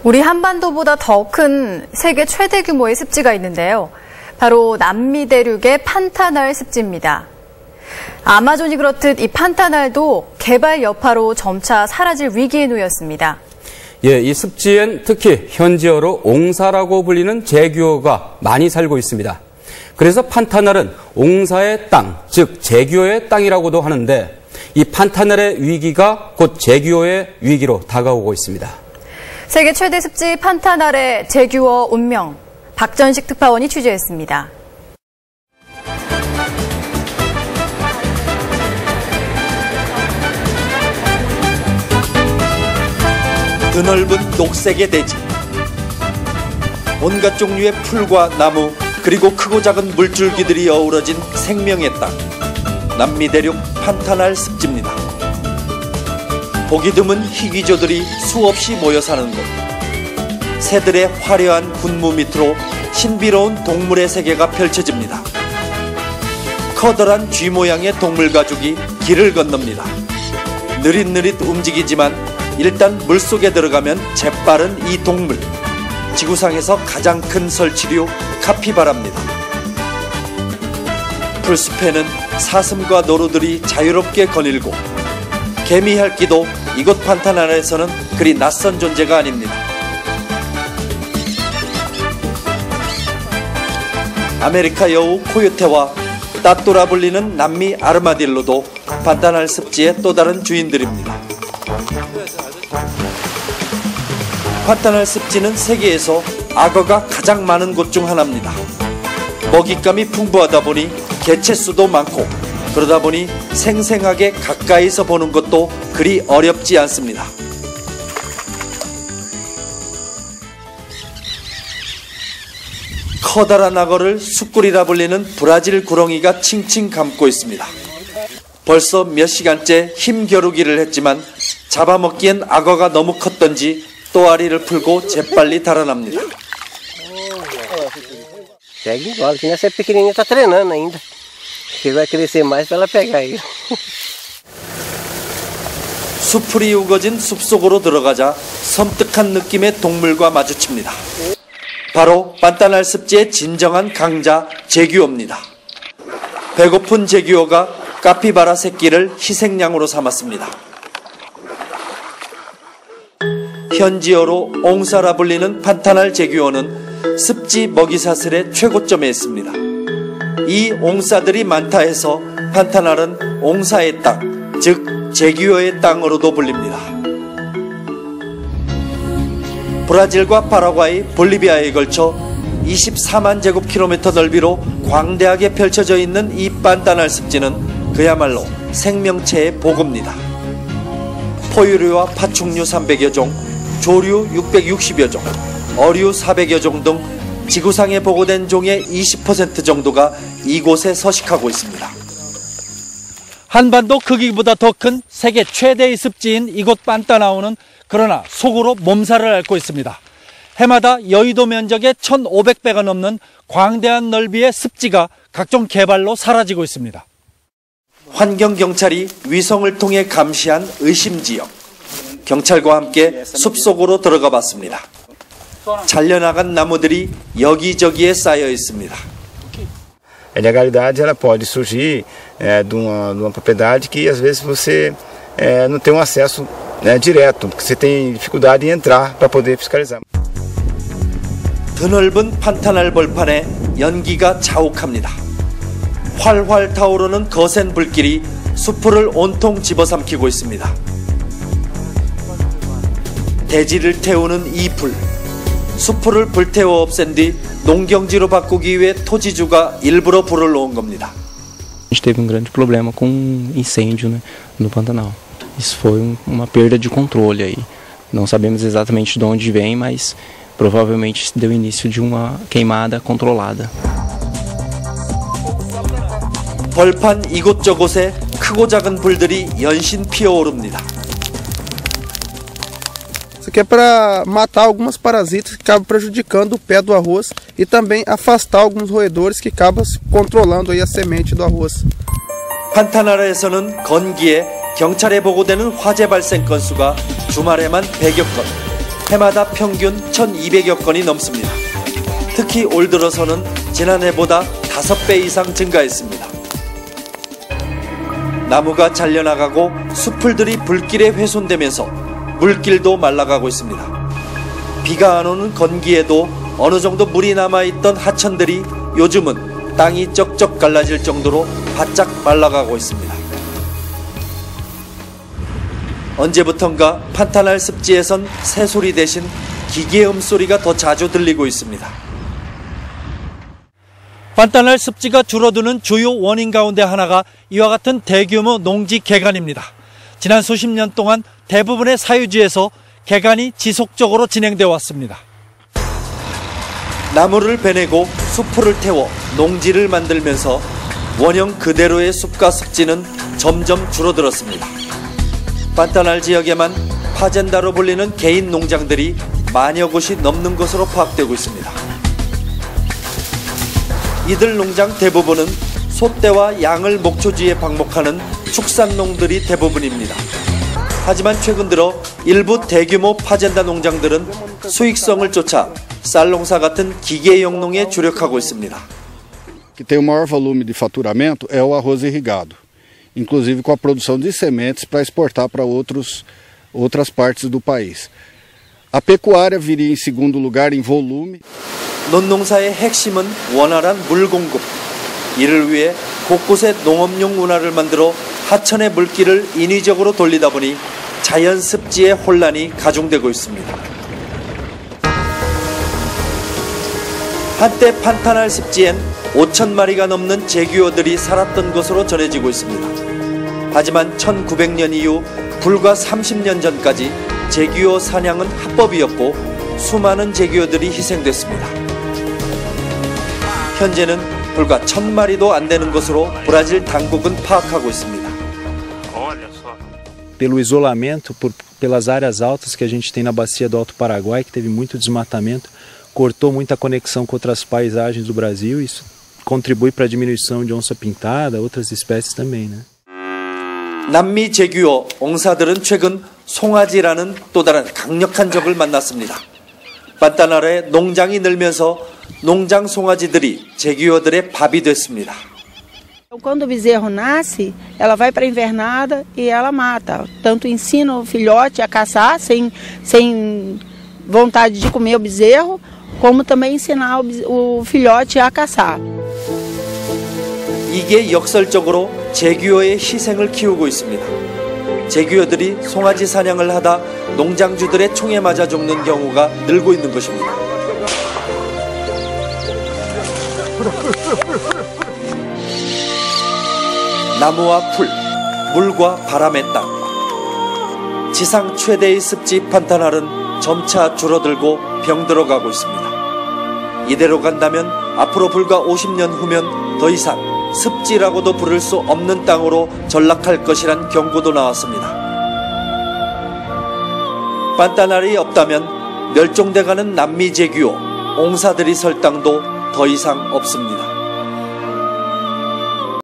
우리 한반도보다 더 큰 세계 최대 규모의 습지가 있는데요. 바로 남미 대륙의 판타날 습지입니다. 아마존이 그렇듯 이 판타날도 개발 여파로 점차 사라질 위기에 놓였습니다. 예, 이 습지엔 특히 현지어로 옹사라고 불리는 제규어가 많이 살고 있습니다. 그래서 판타날은 옹사의 땅, 즉 제규어의 땅이라고도 하는데 이 판타날의 위기가 곧 제규어의 위기로 다가오고 있습니다. 세계 최대 습지 판타날의 제규어 운명, 박전식 특파원이 취재했습니다. 드넓은 녹색의 대지, 온갖 종류의 풀과 나무 그리고 크고 작은 물줄기들이 어우러진 생명의 땅, 남미 대륙 판타날 습지입니다. 보기 드문 희귀조들이 수없이 모여 사는 곳, 새들의 화려한 군무 밑으로 신비로운 동물의 세계가 펼쳐집니다. 커다란 쥐 모양의 동물 가죽이 길을 건넙니다. 느릿느릿 움직이지만 일단 물속에 들어가면 재빠른 이 동물, 지구상에서 가장 큰 설치류 카피바라입니다. 풀숲에는 사슴과 노루들이 자유롭게 거닐고 개미핥기도 이곳 판타날에서는 그리 낯선 존재가 아닙니다. 아메리카 여우 코요테와 따또라 불리는 남미 아르마딜로도 판타날 습지의 또 다른 주인들입니다. 판타날 습지는 세계에서 악어가 가장 많은 곳 중 하나입니다. 먹잇감이 풍부하다 보니 개체수도 많고 그러다 보니 생생하게 가까이서 보는 것도 그리 어렵지 않습니다. 커다란 악어를 숫꿀이라 불리는 브라질 구렁이가 칭칭 감고 있습니다. 벌써 몇 시간째 힘겨루기를 했지만 잡아먹기엔 악어가 너무 컸던지 또아리를 풀고 재빨리 달아납니다. Pegue igual, que nessa pequenininha está treinando ainda. Que vai crescer mais para ela pegar aí. 수풀이 우거진 숲속으로 들어가자 섬뜩한 느낌의 동물과 마주칩니다. 바로 판타날 습지의 진정한 강자 제규어입니다. 배고픈 제규어가 카피바라 새끼를 희생양으로 삼았습니다. 현지어로 옹사라 불리는 판타날 제규어는 습지 먹이사슬의 최고점에 있습니다. 이 옹사들이 많다 해서 판타날은 옹사의 땅, 즉 제규어의 땅으로도 불립니다. 브라질과 파라과이, 볼리비아에 걸쳐 24만 제곱킬로미터 넓이로 광대하게 펼쳐져 있는 이 판타날 습지는 그야말로 생명체의 보고입니다. 포유류와 파충류 300여 종, 조류 660여 종, 어류 400여 종 등 지구상에 보고된 종의 20% 정도가 이곳에 서식하고 있습니다. 한반도 크기보다 더 큰 세계 최대의 습지인 이곳 판타나우는 그러나 속으로 몸살을 앓고 있습니다. 해마다 여의도 면적의 1,500배가 넘는 광대한 넓이의 습지가 각종 개발로 사라지고 있습니다. 환경경찰이 위성을 통해 감시한 의심지역. 경찰과 함께 숲속으로 들어가 봤습니다. 잘려나간 나무들이 여기저기에 쌓여 있습니다. A ilegalidade ela pode surgir de uma propriedade que às vezes você não tem acesso direto, porque você tem dificuldade em entrar para poder fiscalizar. 드넓은 판타날 벌판에 연기가 자욱합니다. 활활 타오르는 거센 불길이 숲을 온통 집어삼키고 있습니다. 대지를 태우는 이 불, 숲을 불태워 없앤 뒤 농경지로 바꾸기 위해 토지주가 일부러 불을 놓은 겁니다. A gente teve grande problema com incêndio, né, no Pantanal. Isso foi uma perda de controle aí. Não sabemos exatamente de onde vem, mas provavelmente deu início de uma queimada controlada. 벌판 이곳저곳에 크고 작은 불들이 연신 피어오릅니다. Isso aqui é para matar algumas parasitas que acabam prejudicando o pé do arroz e também afastar alguns roedores que acabam controlando aí a semente do arroz. 판타날에서는 건기에 경찰에 보고되는 화재 발생 건수가 주말에만 100여 건, 해마다 평균 1,200여 건이 넘습니다. 특히 올 들어서는 지난해보다 5배 이상 증가했습니다. 나무가 잘려나가고 수풀들이 불길에 훼손되면서 물길도 말라가고 있습니다. 비가 안 오는 건기에도 어느 정도 물이 남아있던 하천들이 요즘은 땅이 쩍쩍 갈라질 정도로 바짝 말라가고 있습니다. 언제부턴가 판타날 습지에선 새소리 대신 기계음 소리가 더 자주 들리고 있습니다. 판타날 습지가 줄어드는 주요 원인 가운데 하나가 이와 같은 대규모 농지 개간입니다. 지난 수십 년 동안 대부분의 사유지에서 개간이 지속적으로 진행되어 왔습니다. 나무를 베내고 수풀을 태워 농지를 만들면서 원형 그대로의 숲과 습지는 점점 줄어들었습니다. 판타날 지역에만 파젠다로 불리는 개인 농장들이 만여 곳이 넘는 것으로 파악되고 있습니다. 이들 농장 대부분은 소떼와 양을 목초지에 방목하는 축산농들이 대부분입니다. 하지만 최근 들어 일부 대규모 파젠다 농장들은 수익성을 쫓아 쌀농사 같은 기계 영농에 주력하고 있습니다. Que tem o maior volume de faturamento é o arroz irrigado, inclusive com a produção de sementes para exportar para outras partes do país. A pecuária viria em segundo lugar em volume. 논농사의 핵심은 원활한 물 공급. 이를 위해 곳곳에 농업용 운하를 만들어 하천의 물길을 인위적으로 돌리다 보니 자연 습지의 혼란이 가중되고 있습니다. 한때 판타날 습지엔 5,000마리가 넘는 제규어들이 살았던 것으로 전해지고 있습니다. 하지만 1900년 이후 불과 30년 전까지 제규어 사냥은 합법이었고 수많은 제규어들이 희생됐습니다. 현재는 불과 1,000마리도 안 되는 것으로 브라질 당국은 파악하고 있습니다. Pelo isolamento, pelas áreas altas que a gente tem na bacia do Alto Paraguai, que teve muito desmatamento, cortou muita conexão com outras paisagens do Brasil, isso contribui para a diminuição de onça-pintada, outras espécies também, né? 남미 제규어 옹사들은 최근 송아지라는 또 다른 강력한 적을 만났습니다. 판타날의 농장이 늘면서 농장 송아지들이 제규어들의 밥이 됐습니다. Quando o bezerro nasce, ela vai para a invernada e ela mata. Tanto ensina o filhote a caçar sem vontade de comer o bezerro, como também ensinar o filhote a caçar. 이게 역설적으로 제규어의 희생을 키우고 있습니다. 제규어들이 송아지 사냥을 하다 농장주들의 총에 맞아 죽는 경우가 늘고 있는 것입니다. 나무와 풀, 물과 바람의 땅. 지상 최대의 습지 판타날은 점차 줄어들고 병들어가고 있습니다. 이대로 간다면 앞으로 불과 50년 후면 더 이상 습지라고도 부를 수 없는 땅으로 전락할 것이란 경고도 나왔습니다. 판타날이 없다면 멸종돼가는 남미 제규어 옹사들이 설 땅도 더 이상 없습니다.